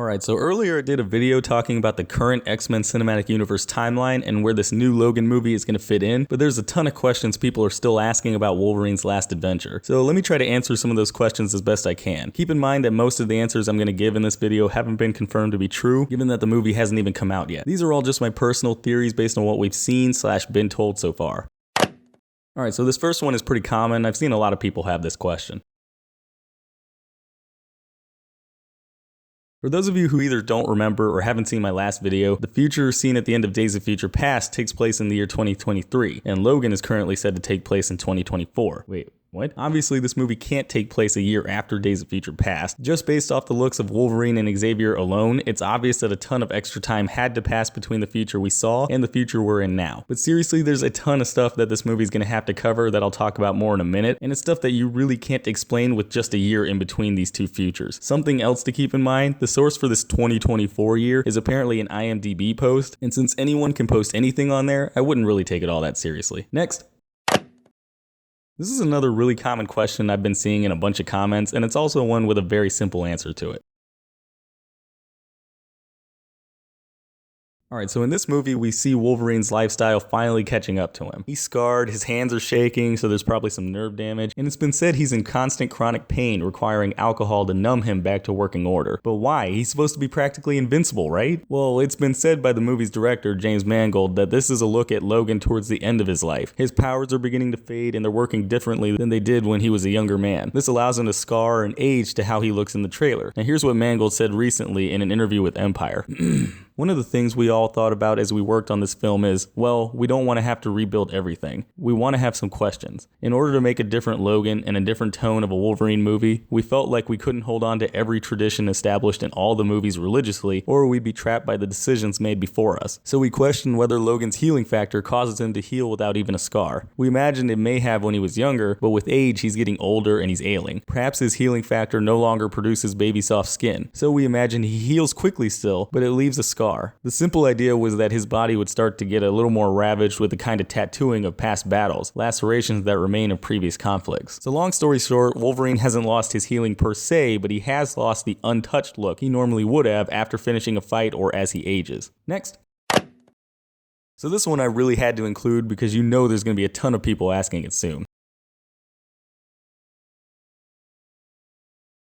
Alright, so earlier I did a video talking about the current X-Men Cinematic Universe timeline and where this new Logan movie is going to fit in, but there's a ton of questions people are still asking about Wolverine's last adventure. So let me try to answer some of those questions as best I can. Keep in mind that most of the answers I'm going to give in this video haven't been confirmed to be true, given that the movie hasn't even come out yet. These are all just my personal theories based on what we've seen / been told so far. Alright, so this first one is pretty common. I've seen a lot of people have this question. For those of you who either don't remember or haven't seen my last video, the future seen at the end of Days of Future Past takes place in the year 2023, and Logan is currently said to take place in 2024. Wait, what? Obviously, this movie can't take place a year after Days of Future Past. Just based off the looks of Wolverine and Xavier alone, it's obvious that a ton of extra time had to pass between the future we saw and the future we're in now. But seriously, there's a ton of stuff that this movie's gonna have to cover that I'll talk about more in a minute, and it's stuff that you really can't explain with just a year in between these two futures. Something else to keep in mind, the source for this 2024 year is apparently an IMDb post, and since anyone can post anything on there, I wouldn't really take it all that seriously. Next. This is another really common question I've been seeing in a bunch of comments, and it's also one with a very simple answer to it. Alright, so in this movie, we see Wolverine's lifestyle finally catching up to him. He's scarred, his hands are shaking, so there's probably some nerve damage, and it's been said he's in constant chronic pain, requiring alcohol to numb him back to working order. But why? He's supposed to be practically invincible, right? Well, it's been said by the movie's director, James Mangold, that this is a look at Logan towards the end of his life. His powers are beginning to fade, and they're working differently than they did when he was a younger man. This allows him to scar and age to how he looks in the trailer. Now here's what Mangold said recently in an interview with Empire. One of the things we all thought about as we worked on this film is, well, we don't want to have to rebuild everything. We want to have some questions. In order to make a different Logan and a different tone of a Wolverine movie, we felt like we couldn't hold on to every tradition established in all the movies religiously, or we'd be trapped by the decisions made before us. So we questioned whether Logan's healing factor causes him to heal without even a scar. We imagined it may have when he was younger, but with age he's getting older and he's ailing. Perhaps his healing factor no longer produces baby soft skin. So we imagined he heals quickly still, but it leaves a scar. The simple idea was that his body would start to get a little more ravaged with the kind of tattooing of past battles, lacerations that remain of previous conflicts. So long story short, Wolverine hasn't lost his healing per se, but he has lost the untouched look he normally would have after finishing a fight or as he ages. Next. So this one I really had to include because you know there's going to be a ton of people asking it soon.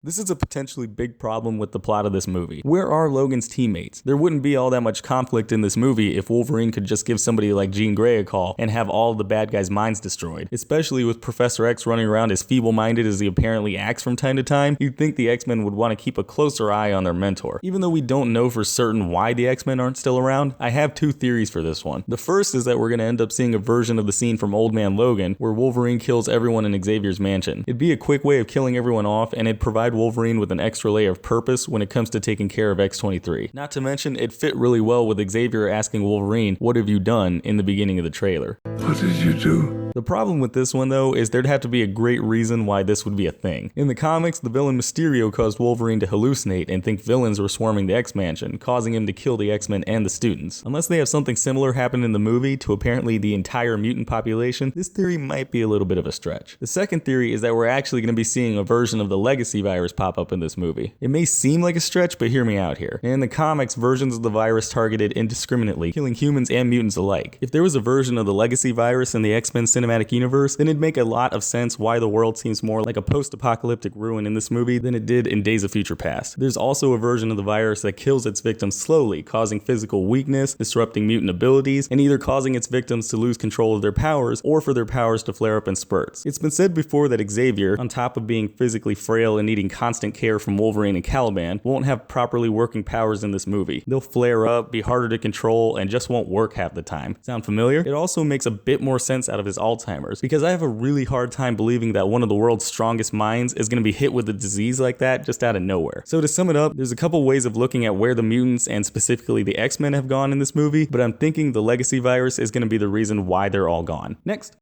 This is a potentially big problem with the plot of this movie. Where are Logan's teammates? There wouldn't be all that much conflict in this movie if Wolverine could just give somebody like Jean Grey a call and have all of the bad guys' minds destroyed. Especially with Professor X running around as feeble-minded as he apparently acts from time to time, you'd think the X-Men would want to keep a closer eye on their mentor. Even though we don't know for certain why the X-Men aren't still around, I have two theories for this one. The first is that we're going to end up seeing a version of the scene from Old Man Logan where Wolverine kills everyone in Xavier's mansion. It'd be a quick way of killing everyone off, and it'd provide Wolverine with an extra layer of purpose when it comes to taking care of X-23. Not to mention, it fit really well with Xavier asking Wolverine, "What have you done?" in the beginning of the trailer. What did you do? The problem with this one though is there'd have to be a great reason why this would be a thing. In the comics, the villain Mysterio caused Wolverine to hallucinate and think villains were swarming the X-Mansion, causing him to kill the X-Men and the students. Unless they have something similar happen in the movie to apparently the entire mutant population, this theory might be a little bit of a stretch. The second theory is that we're actually going to be seeing a version of the Legacy virus pop up in this movie. It may seem like a stretch, but hear me out here. In the comics, versions of the virus targeted indiscriminately, killing humans and mutants alike. If there was a version of the Legacy virus in the X-Men Cinematic Universe, then it'd make a lot of sense why the world seems more like a post-apocalyptic ruin in this movie than it did in Days of Future Past. There's also a version of the virus that kills its victims slowly, causing physical weakness, disrupting mutant abilities, and either causing its victims to lose control of their powers or for their powers to flare up in spurts. It's been said before that Xavier, on top of being physically frail and needing constant care from Wolverine and Caliban, won't have properly working powers in this movie. They'll flare up, be harder to control, and just won't work half the time. Sound familiar? It also makes a bit more sense out of his Alzheimer's, because I have a really hard time believing that one of the world's strongest minds is going to be hit with a disease like that just out of nowhere. So to sum it up, there's a couple ways of looking at where the mutants and specifically the X-Men have gone in this movie, but I'm thinking the Legacy virus is going to be the reason why they're all gone. Next.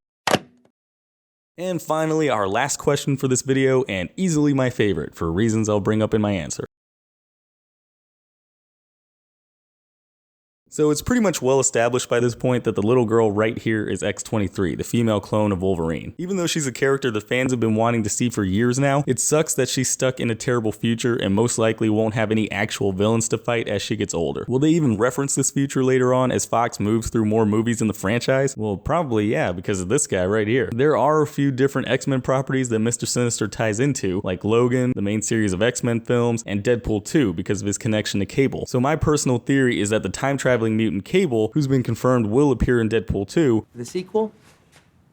And finally, our last question for this video, and easily my favorite for reasons I'll bring up in my answer. So it's pretty much well established by this point that the little girl right here is X-23, the female clone of Wolverine. Even though she's a character the fans have been wanting to see for years now, it sucks that she's stuck in a terrible future and most likely won't have any actual villains to fight as she gets older. Will they even reference this future later on as Fox moves through more movies in the franchise? Well, probably yeah, because of this guy right here. There are a few different X-Men properties that Mr. Sinister ties into, like Logan, the main series of X-Men films, and Deadpool 2 because of his connection to Cable. So my personal theory is that the time-traveling mutant Cable, who's been confirmed will appear in Deadpool 2, the sequel,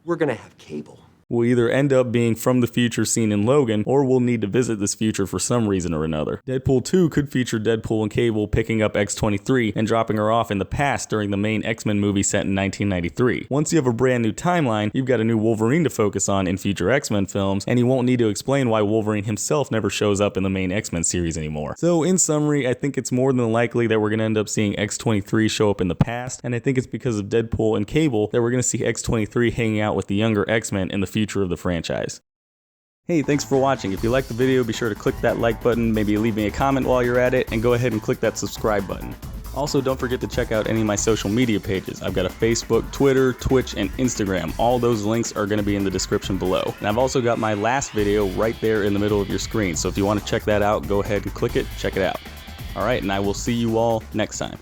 we're gonna have Cable. Will either end up being from the future seen in Logan, or will need to visit this future for some reason or another. Deadpool 2 could feature Deadpool and Cable picking up X-23 and dropping her off in the past during the main X-Men movie set in 1993. Once you have a brand new timeline, you've got a new Wolverine to focus on in future X-Men films, and you won't need to explain why Wolverine himself never shows up in the main X-Men series anymore. So in summary, I think it's more than likely that we're going to end up seeing X-23 show up in the past, and I think it's because of Deadpool and Cable that we're going to see X-23 hanging out with the younger X-Men in the future of the franchise. Hey, thanks for watching. If you liked the video, be sure to click that like button, maybe leave me a comment while you're at it, and go ahead and click that subscribe button. Also, don't forget to check out any of my social media pages. I've got a Facebook, Twitter, Twitch, and Instagram. All those links are going to be in the description below. And I've also got my last video right there in the middle of your screen, so if you want to check that out, go ahead and click it, check it out. Alright, and I will see you all next time.